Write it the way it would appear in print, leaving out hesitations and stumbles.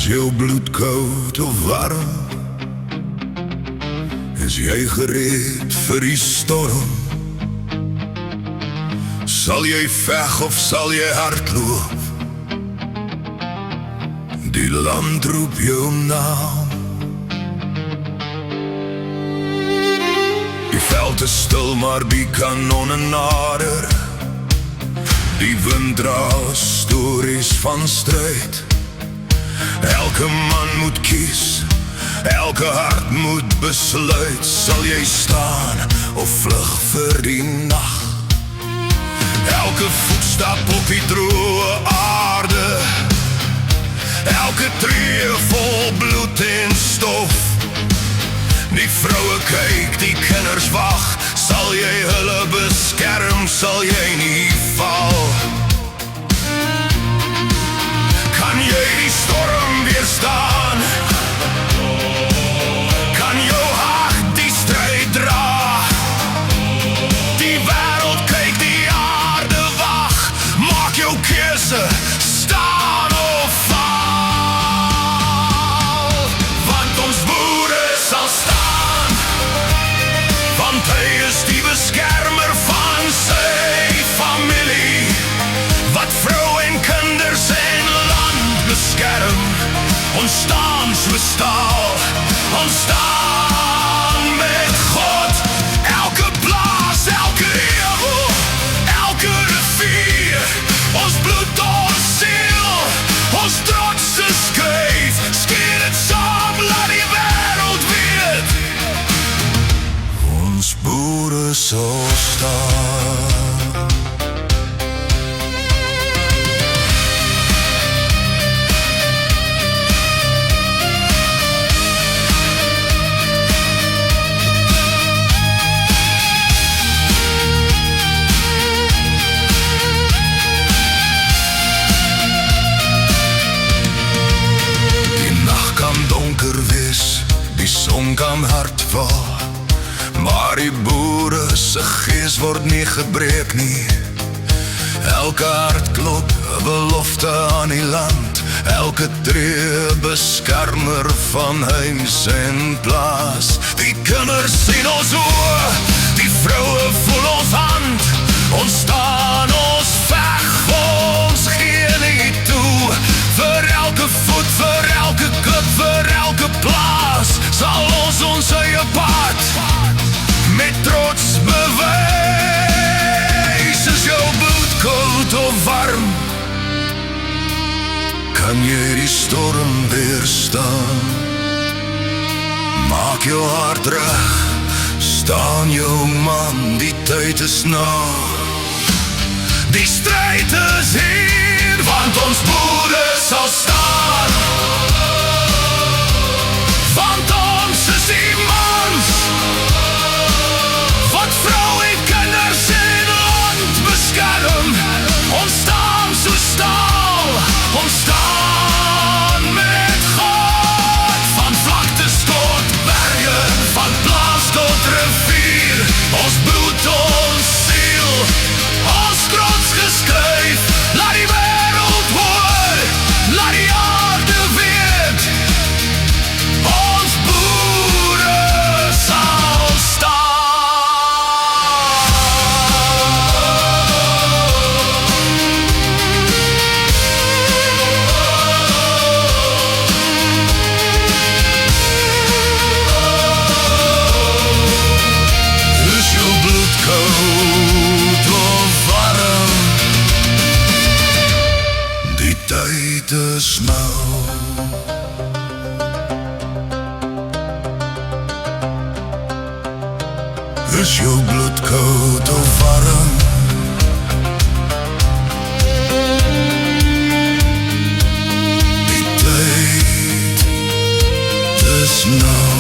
jou bloed koud of warm? Is jy gereed vir die storm? Sal jy veg of sal jy hardloop? Die land roep jou naam. Die veld is stil, maar die kanonne nader. Die wind dra stories van stryd. Elke man moet kies, elke hart moet besluit. Sal jy staan of vlug vir die nag? Elke voetstap op die droë aarde, elke tree vol bloed en stof. Die vroue kyk, die kinders wag. Sal jy hulle beskerm, sal jy nie val? Kan jy die storm weerstaan? Kan jou hart die stryd dra? Die wêreld kyk, die aarde wag. Maak jou keuse, staan of val. Want ons moeder sal staan, want hy is die beskermer van sy familie, wat vrou en kinders en land beskerm. Ons staan so staal, ons staan met God. Elke plaas, elke eeuw, elke rivier, ons bloed, ons siel, ons trots is skuif. Skeer het saam, laat die wêreld weet, ons boere sal staan. Die son kan hard val, maar die boere se gees word nie gebreek nie. Elke hartklop 'n belofte aan die land, elke tree beskermer van huis en plaas. Die kinders sien ons oë, die vroue voel ons hand. Ons staan, ons veg, ons gee nie toe. Vir elke voet, vir elke klip, vir elke plaas, sal ons eie pad met trots bewys. Is jou bloed koud of warm? Kan jy die storm weerstaan? Maak jou hart reg, staan jou man, die tyd is nou. Die stryd is hier, want ons moeder sal staan. Want ons is die mans, wat vrou en kinders en land beskerm. Ons staan so staal, ons staan met God. Van vlaktes tot berge, van plaas tot rivier, ons bloed, ons siel, ons trots geskryf. Laat die wêreld hoor, laat die aarde weet, ons boere sal staan. Is jou bloed koud of warm? Die tyd is nou. Is jou bloed koud of warm? Die tyd is nou.